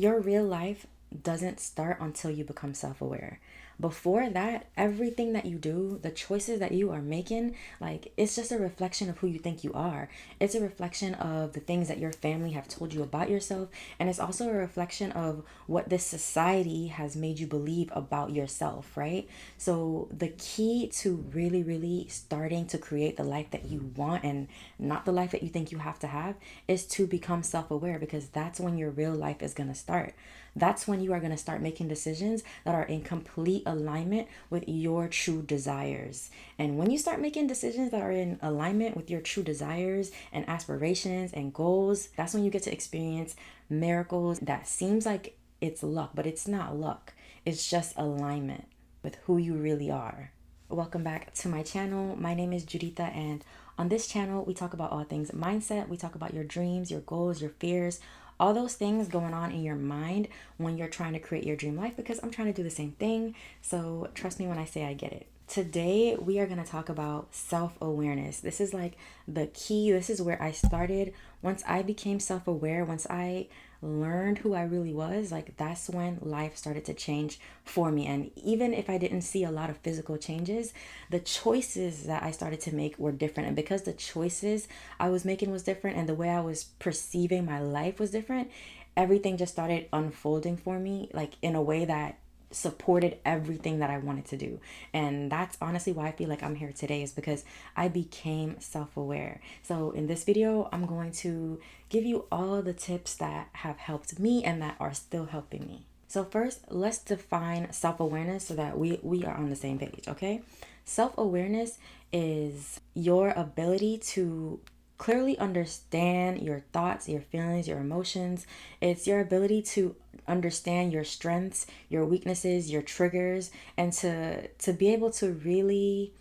your real life doesn't start until you become self-aware. Before that, everything that you do, the choices that you are making, like it's just a reflection of who you think you are. It's a reflection of the things that your family have told you about yourself, and it's also a reflection of what this society has made you believe about yourself, right? So the key to really starting to create the life that you want and not the life that you think you have to have is to become self-aware, because that's when your real life is going to start. That's when you are going to start making decisions that are in complete alignment with your true desires. And when you start making decisions that are in alignment with your true desires and aspirations and goals, that's when you get to experience miracles that seems like it's luck, but it's not luck. It's just alignment with who you really are. Welcome back to my channel. My name is Juditha, and on this channel, we talk about all things mindset. We talk about your dreams, your goals, your fears, all those things going on in your mind when you're trying to create your dream life, because I'm trying to do the same thing. So trust me when I say I get it. Today, we are going to talk about self-awareness. This is like the key. This is where I started. Once I became self-aware, once I learned who I really was, like that's when life started to change for me. And even if I didn't see a lot of physical changes, the choices that I started to make were different. And because the choices I was making was different and the way I was perceiving my life was different, everything just started unfolding for me like in a way that supported everything that I wanted to do. And that's honestly why I feel like I'm here today, is because I became self-aware. So in this video, I'm going to give you all the tips that have helped me and that are still helping me. So first, let's define self-awareness so that we are on the same page, okay? Self-awareness is your ability to clearly understand your thoughts, your feelings, your emotions. It's your ability to understand your strengths, your weaknesses, your triggers, and to be able to really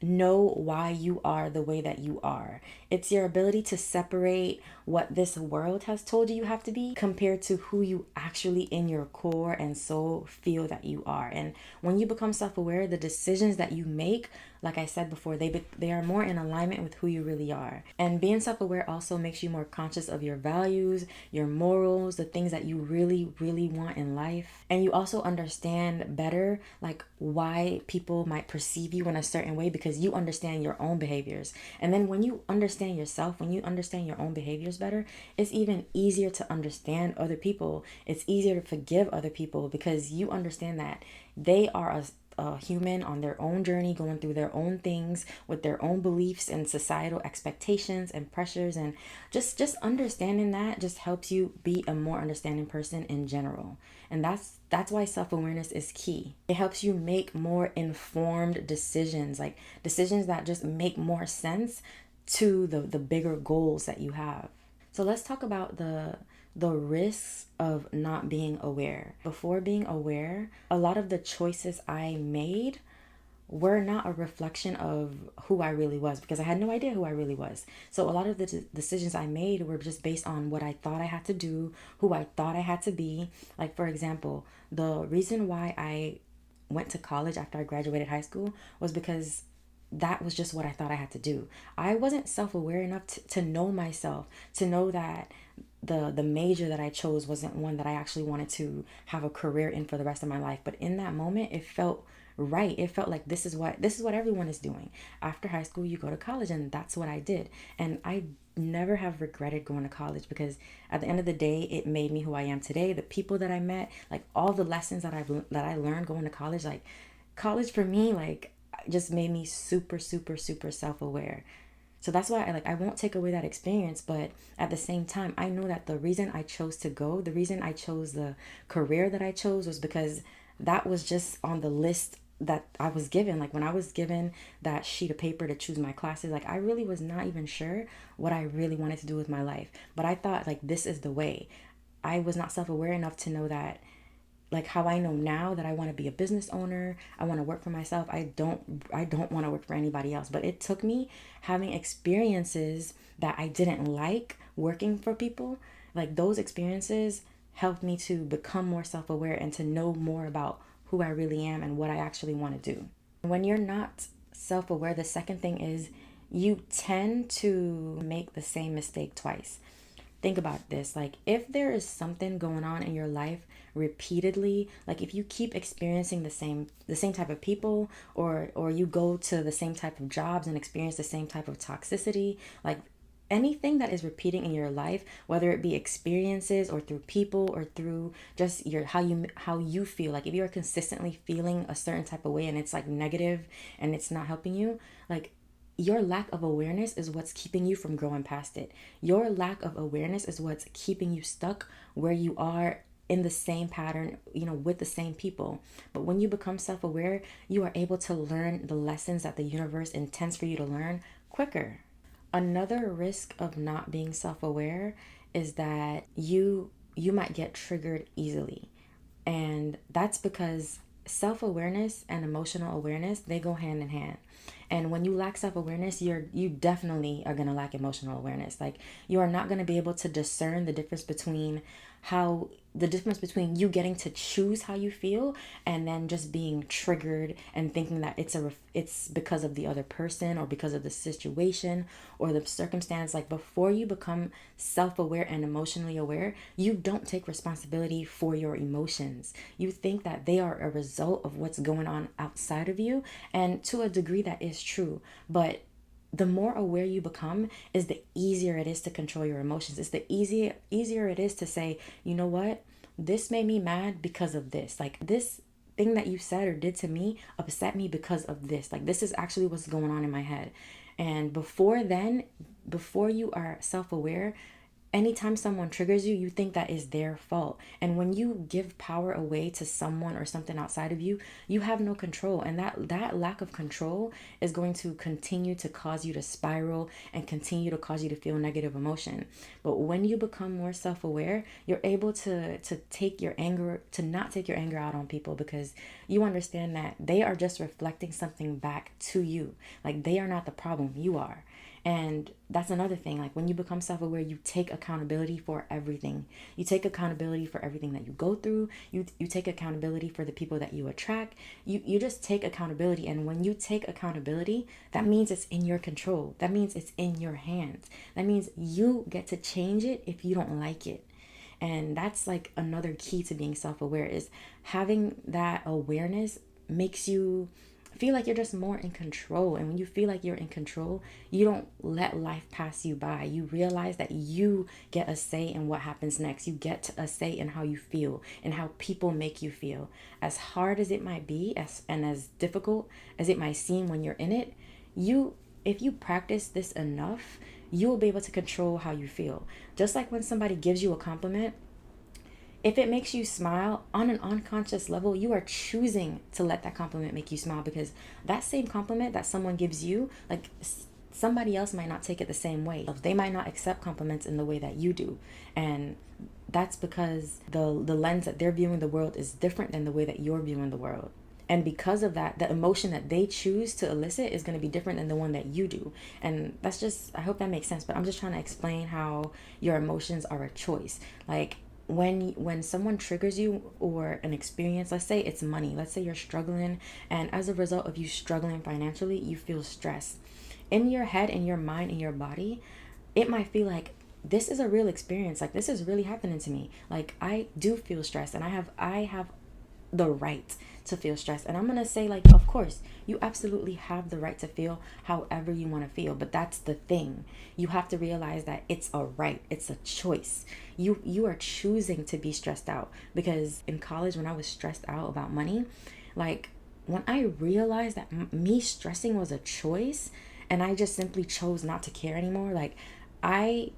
know why you are the way that you are. It's your ability to separate what this world has told you you have to be compared to who you actually in your core and soul feel that you are. And when you become self-aware, the decisions that you make, like I said before, they are more in alignment with who you really are. And being self-aware also makes you more conscious of your values, your morals, the things that you really want in life. And you also understand better like why people might perceive you in a certain way, because you understand your own behaviors. And then when you understand yourself, when you understand your own behaviors better, it's even easier to understand other people. It's easier to forgive other people because you understand that they are a human on their own journey, going through their own things with their own beliefs and societal expectations and pressures. And just understanding that just helps you be a more understanding person in general. And that's why self-awareness is key. It helps you make more informed decisions, like decisions that just make more sense to the bigger goals that you have. So let's talk about the risks of not being aware. Before being aware, a lot of the choices I made were not a reflection of who I really was, because I had no idea who I really was. So a lot of the decisions I made were just based on what I thought I had to do, who I thought I had to be. Like for example, the reason why I went to college after I graduated high school was because that was just what I thought I had to do. I wasn't self-aware enough to know myself, to know that the major that I chose wasn't one that I actually wanted to have a career in for the rest of my life. But in that moment, it felt right. It felt like this is what everyone is doing. After high school, you go to college, and that's what I did. And I never have regretted going to college, because at the end of the day, it made me who I am today. The people that I met, like all the lessons that I learned going to college, like college for me, like just made me super self-aware. So that's why I won't take away that experience, but at the same time, I know that the reason I chose to go, the reason I chose the career that I chose, was because that was just on the list that I was given. Like when I was given that sheet of paper to choose my classes, like I really was not even sure what I really wanted to do with my life. But I thought like this is the way. I was not self-aware enough to know that, like how I know now that I want to be a business owner, I want to work for myself. I don't want to work for anybody else. But it took me having experiences that I didn't like working for people. Like those experiences helped me to become more self-aware and to know more about who I really am and what I actually want to do. When you're not self-aware, the second thing is you tend to make the same mistake twice. think about this. Like, if there is something going on in your life repeatedly, like if you keep experiencing the same type of people, or you go to the same type of jobs and experience the same type of toxicity, like anything that is repeating in your life, whether it be experiences or through people or through just your how you feel, like if you're consistently feeling a certain type of way and it's like negative and it's not helping you, like your lack of awareness is what's keeping you from growing past it. Your lack of awareness is what's keeping you stuck where you are, in the same pattern, with the same people. But when you become self-aware, you are able to learn the lessons that the universe intends for you to learn quicker. Another risk of not being self-aware is that you might get triggered easily. And that's because self-awareness and emotional awareness, they go hand in hand. And when you lack self-awareness, you definitely are going to lack emotional awareness. Like, you are not going to be able to discern the difference between you getting to choose how you feel and then just being triggered and thinking that it's because of the other person or because of the situation or the circumstance. Like, before you become self-aware and emotionally aware, you don't take responsibility for your emotions. You think that they are a result of what's going on outside of you, and to a degree that is true. But the more aware you become is the easier it is to control your emotions. It's the easier it is to say, you know what, this made me mad because of this. Like, this thing that you said or did to me upset me because of this. Like, this is actually what's going on in my head. And before you are self-aware, anytime someone triggers you, you think that is their fault. And when you give power away to someone or something outside of you, you have no control. And that lack of control is going to continue to cause you to spiral and continue to cause you to feel negative emotion. But when you become more self-aware, you're able to not take your anger out on people, because you understand that they are just reflecting something back to you. Like, they are not the problem, you are. And that's another thing. Like, when you become self-aware, you take accountability for everything. You take accountability for everything that you go through. You take accountability for the people that you attract. You just take accountability. And when you take accountability, that means it's in your control. That means it's in your hands. That means you get to change it if you don't like it. And that's like another key to being self-aware, is having that awareness makes you feel like you're just more in control. And when you feel like you're in control, you don't let life pass you by. You realize that you get a say in what happens next. You get a say in how you feel and how people make you feel. As hard as it might be, and as difficult as it might seem when you're in it, if you practice this enough, you will be able to control how you feel. Just like when somebody gives you a compliment, if it makes you smile, on an unconscious level, you are choosing to let that compliment make you smile, because that same compliment that someone gives you, like, somebody else might not take it the same way. They might not accept compliments in the way that you do. And that's because the lens that they're viewing the world is different than the way that you're viewing the world. And because of that, the emotion that they choose to elicit is going to be different than the one that you do. And that's just, I hope that makes sense. But I'm just trying to explain how your emotions are a choice. Like, when someone triggers you, or an experience, let's say it's money, let's say you're struggling, and as a result of you struggling financially, you feel stress in your head, in your mind, in your body. It might feel like, this is a real experience, like, this is really happening to me. Like, I do feel stressed, and I have the right to feel stressed. And I'm going to say, like, of course, you absolutely have the right to feel however you want to feel. But that's the thing. You have to realize that it's a right. It's a choice. You are choosing to be stressed out. Because in college, when I was stressed out about money, like, when I realized that me stressing was a choice, and I just simply chose not to care anymore, like, I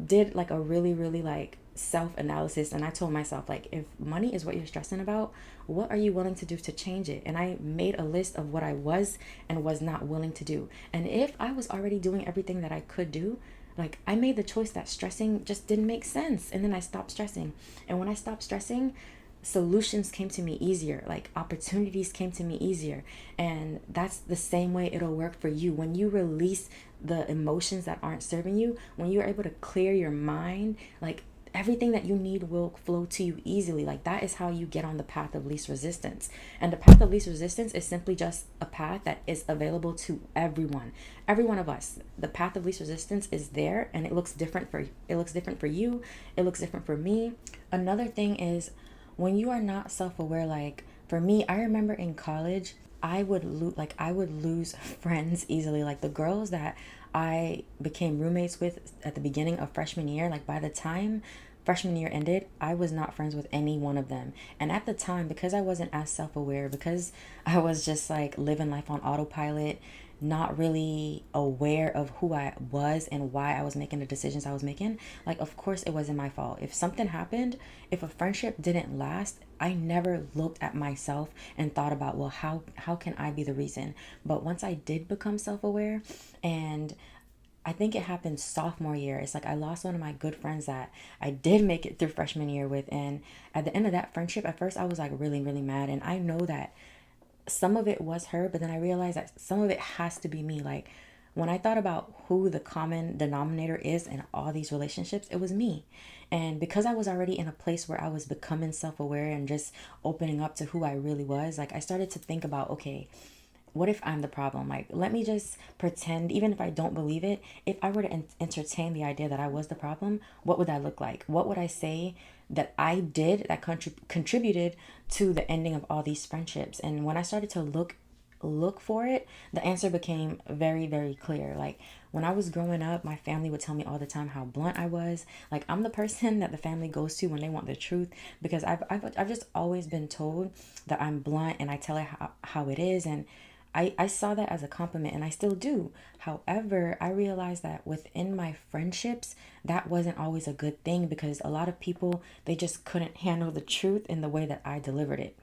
did like a really, really like self-analysis, and I told myself, like, if money is what you're stressing about, what are you willing to do to change it? And I made a list of what I was and was not willing to do. And if I was already doing everything that I could do, like, I made the choice that stressing just didn't make sense, and then I stopped stressing. And when I stopped stressing, solutions came to me easier, like opportunities came to me easier. And that's the same way it'll work for you. When you release the emotions that aren't serving you, when you're able to clear your mind, like, everything that you need will flow to you easily. Like, that is how you get on the path of least resistance. And the path of least resistance is simply just a path that is available to every one of us. The path of least resistance is there, and it looks different for you, it looks different for me. Another thing is, when you are not self-aware, like for me, I remember in college, I would lose friends easily. Like, the girls that I became roommates with at the beginning of freshman year, like by the time freshman year ended, I was not friends with any one of them. And at the time, because I wasn't as self-aware, because I was just like living life on autopilot, not really aware of who I was and why I was making the decisions I was making, like, of course, it wasn't my fault. If something happened, if a friendship didn't last, I never looked at myself and thought about, well, how can I be the reason? But once I did become self-aware, and I think it happened sophomore year. It's like I lost one of my good friends that I did make it through freshman year with. And at the end of that friendship, at first I was like really, really mad. And I know that some of it was her, but then I realized that some of it has to be me. Like, when I thought about who the common denominator is in all these relationships, it was me. And because I was already in a place where I was becoming self aware and just opening up to who I really was, like, I started to think about, okay, what if I'm the problem? Like, let me just pretend, even if I don't believe it, if I were to entertain the idea that I was the problem, what would that look like? What would I say that I did that contributed to the ending of all these friendships? And when I started to look for it, the answer became very, very clear. Like, when I was growing up, my family would tell me all the time how blunt I was. Like, I'm the person that the family goes to when they want the truth, because I've just always been told that I'm blunt and I tell it how it is. And I saw that as a compliment, and I still do. However, I realized that within my friendships, that wasn't always a good thing, because a lot of people, they just couldn't handle the truth in the way that I delivered it.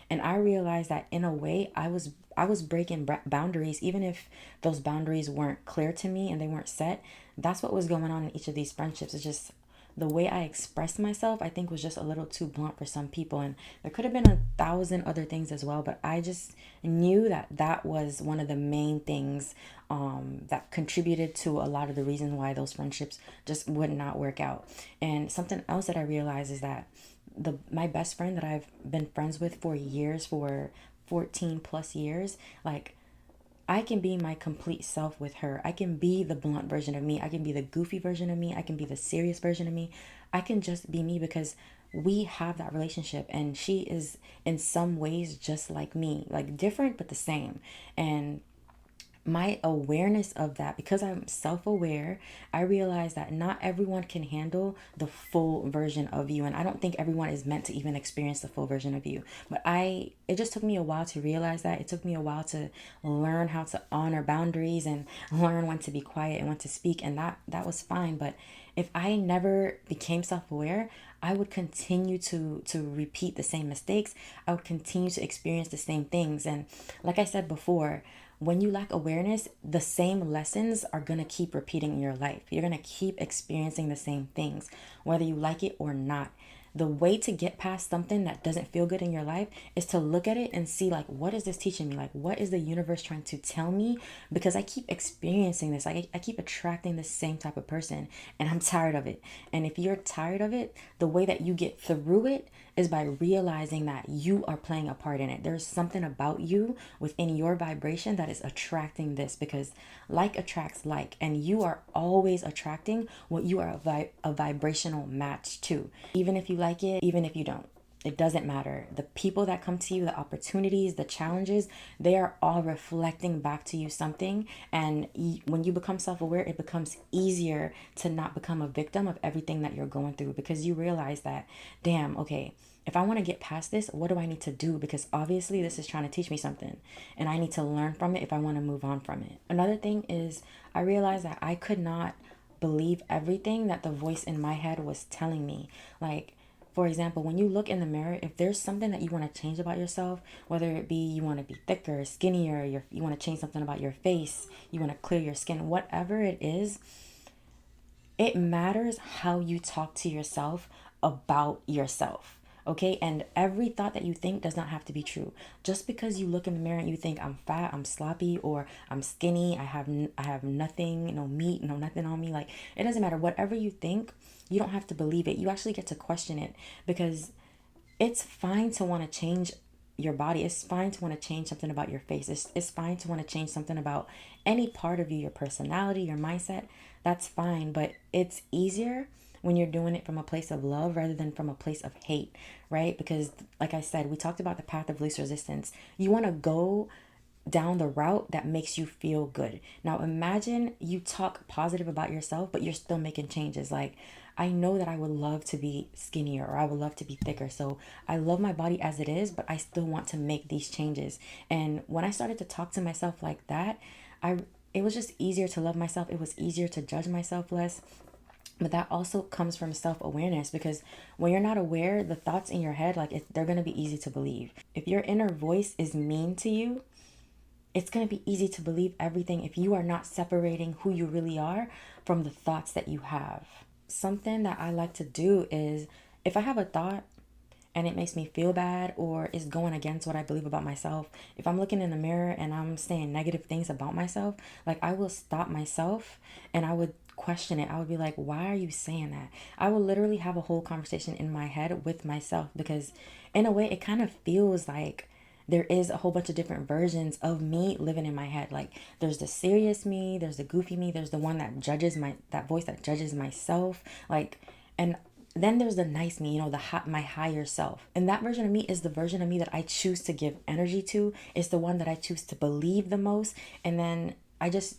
And I realized that in a way, I was breaking boundaries, even if those boundaries weren't clear to me and they weren't set. That's what was going on in each of these friendships. It's just the way I expressed myself, I think, was just a little too blunt for some people. And there could have been 1,000 other things as well, but I just knew that that was one of the main things that contributed to a lot of the reasons why those friendships just would not work out. And something else that I realized is that my best friend that I've been friends with for years, for 14 plus years, like, I can be my complete self with her. I can be the blunt version of me. I can be the goofy version of me. I can be the serious version of me. I can just be me, because we have that relationship, and she is in some ways just like me, like different but the same. And my awareness of that, because I'm self-aware, I realize that not everyone can handle the full version of you, and I don't think everyone is meant to even experience the full version of you. But it just took me a while to realize that. It took me a while to learn how to honor boundaries and learn when to be quiet and when to speak, and that was fine. But if I never became self-aware, I would continue to repeat the same mistakes. I would continue to experience the same things. And like I said before, when you lack awareness, the same lessons are going to keep repeating in your life. You're going to keep experiencing the same things, whether you like it or not. The way to get past something that doesn't feel good in your life is to look at it and see, like, what is this teaching me? Like, what is the universe trying to tell me? Because I keep experiencing this. I keep attracting the same type of person, and I'm tired of it. And if you're tired of it, the way that you get through it is by realizing that you are playing a part in it. There's something about you within your vibration that is attracting this, because like attracts like, and you are always attracting what you are a vibrational match to. Even if you like it, even if you don't. It doesn't matter. The people that come to you, the opportunities, the challenges, they are all reflecting back to you something. And when you become self aware, it becomes easier to not become a victim of everything that you're going through, because you realize that, damn, okay, if I want to get past this, what do I need to do? Because obviously, this is trying to teach me something, and I need to learn from it if I want to move on from it. Another thing is, I realized that I could not believe everything that the voice in my head was telling me. Like, for example, when you look in the mirror, if there's something that you want to change about yourself, whether it be you want to be thicker, skinnier, you want to change something about your face, you want to clear your skin, whatever it is, it matters how you talk to yourself about yourself. Okay, and every thought that you think does not have to be true. Just because you look in the mirror and you think I'm fat, I'm sloppy, or I'm skinny, I have nothing, no meat, no nothing on me, like it doesn't matter. Whatever you think, you don't have to believe it. You actually get to question it, because it's fine to want to change your body. It's fine to want to change something about your face. It's fine to want to change something about any part of you, your personality, your mindset. That's fine. But it's easier when you're doing it from a place of love rather than from a place of hate, right? Because, like I said, we talked about the path of least resistance. You want to go down the route that makes you feel good. Now imagine you talk positive about yourself, but you're still making changes. Like, I know that I would love to be skinnier, or I would love to be thicker. So I love my body as it is, but I still want to make these changes. And when I started to talk to myself like that, I it was just easier to love myself. It was easier to judge myself less. But that also comes from self-awareness, because when you're not aware, the thoughts in your head, like they're going to be easy to believe. If your inner voice is mean to you, it's going to be easy to believe everything if you are not separating who you really are from the thoughts that you have. Something that I like to do is, if I have a thought and it makes me feel bad or is going against what I believe about myself, if I'm looking in the mirror and I'm saying negative things about myself, like I will stop myself and I would question it. I would be like, why are you saying that? I will literally have a whole conversation in my head with myself, because in a way it kind of feels like there is a whole bunch of different versions of me living in my head. Like, there's the serious me, there's the goofy me, there's the one that judges that voice that judges myself, like, and then there's the nice me, my higher self. And that version of me is the version of me that I choose to give energy to. It's the one that I choose to believe the most. And then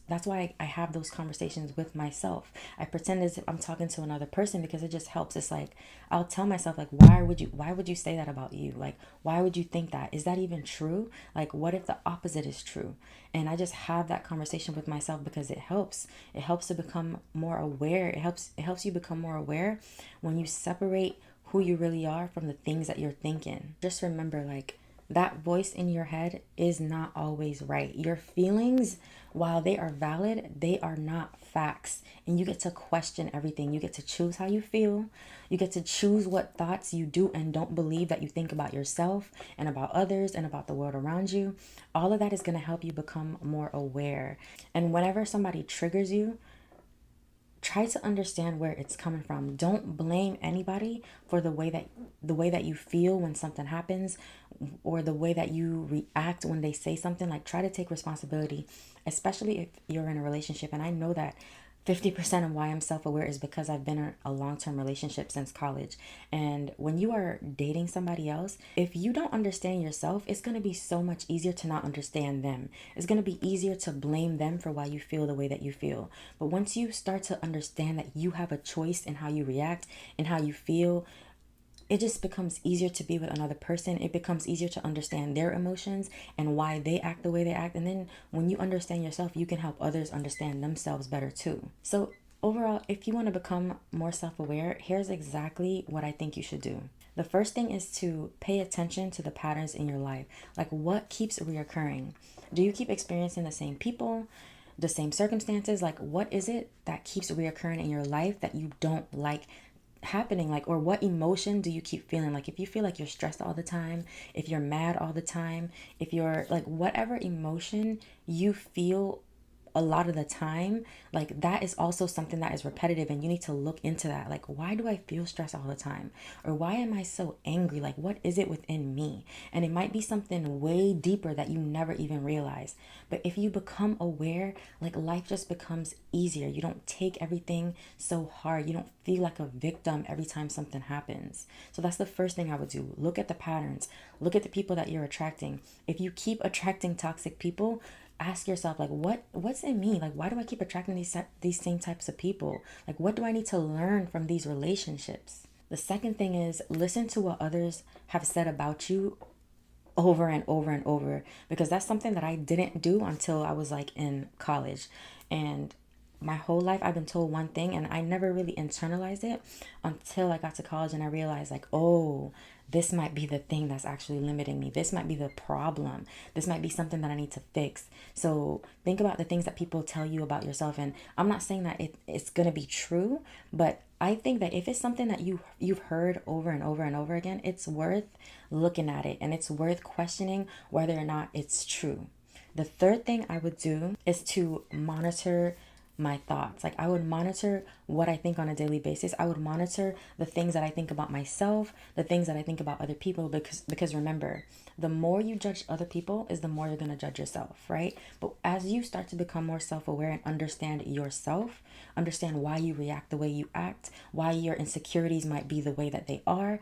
that's why I have those conversations with myself. I pretend as if I'm talking to another person, because it just helps. It's like, I'll tell myself, like, why would you say that about you? Like, why would you think that? Is that even true? Like, what if the opposite is true? And I just have that conversation with myself, because it helps. It helps to become more aware. It helps you become more aware when you separate who you really are from the things that you're thinking. Just remember, like, that voice in your head is not always right. Your feelings, while they are valid, they are not facts. And you get to question everything. You get to choose how you feel. You get to choose what thoughts you do and don't believe that you think about yourself and about others and about the world around you. All of that is going to help you become more aware. And whenever somebody triggers you, try to understand where it's coming from. Don't blame anybody for the way that you feel when something happens, or the way that you react when they say something. Like, try to take responsibility, especially if you're in a relationship. And I know that 50% of why I'm self-aware is because I've been in a long-term relationship since college. And when you are dating somebody else, if you don't understand yourself, it's going to be so much easier to not understand them. It's going to be easier to blame them for why you feel the way that you feel. But once you start to understand that you have a choice in how you react and how you feel, it just becomes easier to be with another person. It becomes easier to understand their emotions and why they act the way they act. And then when you understand yourself, you can help others understand themselves better too. So overall, if you want to become more self-aware, here's exactly what I think you should do. The first thing is to pay attention to the patterns in your life. Like, what keeps reoccurring? Do you keep experiencing the same people, the same circumstances? Like, what is it that keeps reoccurring in your life that you don't like happening? Like, or what emotion do you keep feeling? Like, if you feel like you're stressed all the time, if you're mad all the time, if you're like, whatever emotion you feel a lot of the time, like, that is also something that is repetitive, and you need to look into that. Like, why do I feel stressed all the time? Or why am I so angry? Like, what is it within me? And it might be something way deeper that you never even realized. But if you become aware, like, life just becomes easier. You don't take everything so hard. You don't feel like a victim every time something happens. So that's the first thing I would do. Look at the patterns. Look at the people that you're attracting. If you keep attracting toxic people, ask yourself, like, what's in me? Like, why do I keep attracting these same types of people? Like, what do I need to learn from these relationships? The second thing is, listen to what others have said about you over and over and over, because that's something that I didn't do until I was like in college. And my whole life I've been told one thing, and I never really internalized it until I got to college and I realized, like, oh, this might be the thing that's actually limiting me. This might be the problem. This might be something that I need to fix. So think about the things that people tell you about yourself. And I'm not saying that it's going to be true, but I think that if it's something that you've heard over and over and over again, it's worth looking at it, and it's worth questioning whether or not it's true. The third thing I would do is to monitor my thoughts. Like, I would monitor what I think on a daily basis. I would monitor the things that I think about myself, the things that I think about other people, because remember, the more you judge other people is the more you're going to judge yourself, right? But as you start to become more self-aware and understand yourself, understand why you react the way you act, why your insecurities might be the way that they are,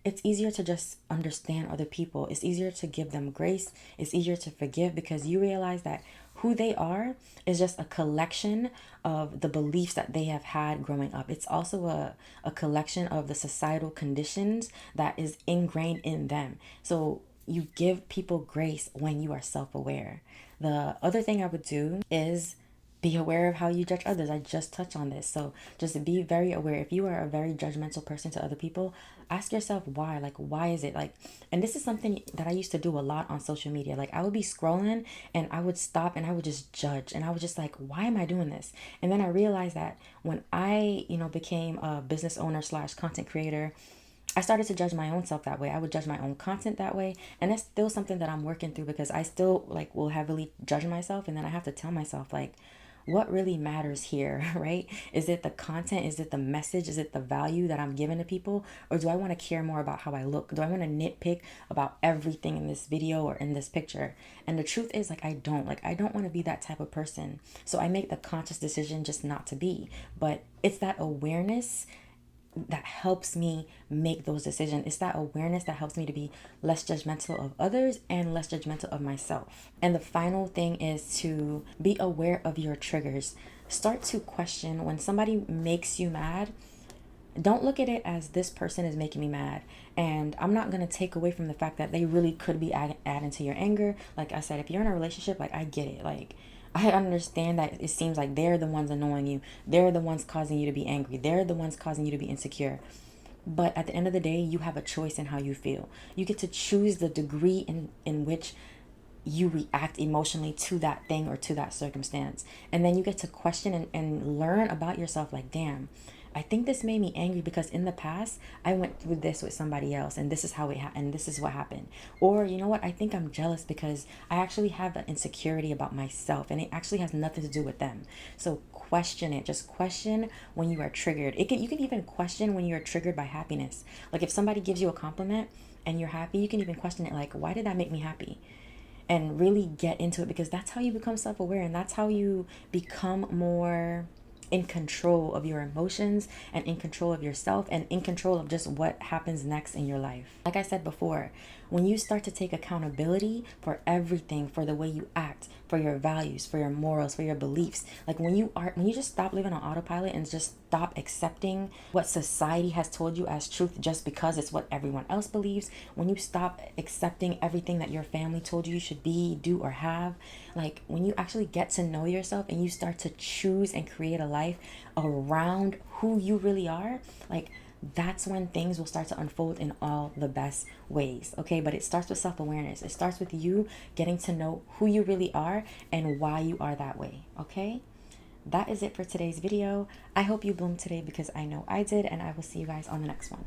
it's easier to just understand other people. It's easier to give them grace. It's easier to forgive, because you realize that who they are is just a collection of the beliefs that they have had growing up. It's also a collection of the societal conditions that is ingrained in them. So you give people grace when you are self-aware. The other thing I would do is be aware of how you judge others. I just touched on this. So just be very aware. If you are a very judgmental person to other people, ask yourself why. Like, why is it like, and this is something that I used to do a lot on social media. Like, I would be scrolling and I would stop and I would just judge. And I was just like, why am I doing this? And then I realized that when I, became a business owner slash content creator, I started to judge my own self that way. I would judge my own content that way. And that's still something that I'm working through, because I still like will heavily judge myself. And then I have to tell myself, like, what really matters here, right? Is it the content? Is it the message? Is it the value that I'm giving to people? Or do I want to care more about how I look? Do I want to nitpick about everything in this video or in this picture? And the truth is, like, I don't want to be that type of person. So I make the conscious decision just not to be. But it's that awareness that helps me make those decisions. It's that awareness that helps me to be less judgmental of others and less judgmental of myself. And the final thing is to be aware of your triggers. Start to question when somebody makes you mad. Don't look at it as this person is making me mad. And I'm not going to take away from the fact that they really could be adding to your anger. Like I said, if you're in a relationship, like, I get it. Like, I understand that it seems like they're the ones annoying you. They're the ones causing you to be angry. They're the ones causing you to be insecure. But at the end of the day, you have a choice in how you feel. You get to choose the degree in which you react emotionally to that thing or to that circumstance. And then you get to question and learn about yourself, like, damn, I think this made me angry because in the past I went through this with somebody else, and this is how it happened, and this is what happened. Or, you know what, I think I'm jealous because I actually have an insecurity about myself, and it actually has nothing to do with them. So question it. Just question when you are triggered. You can even question when you're triggered by happiness. Like, if somebody gives you a compliment and you're happy, you can even question it, like, why did that make me happy? And really get into it, because that's how you become self-aware, and that's how you become more in control of your emotions and in control of yourself and in control of just what happens next in your life. Like I said before, when you start to take accountability for everything, for the way you act, for your values, for your morals, for your beliefs, like when you just stop living on autopilot and just stop accepting what society has told you as truth just because it's what everyone else believes, when you stop accepting everything that your family told you should be, do, or have, like when you actually get to know yourself and you start to choose and create a life around who you really are, like that's when things will start to unfold in all the best ways. Okay, but it starts with self-awareness. It starts with you getting to know who you really are and why you are that way. Okay, that is it for today's video. I hope you bloomed today, because I know I did, and I will see you guys on the next one.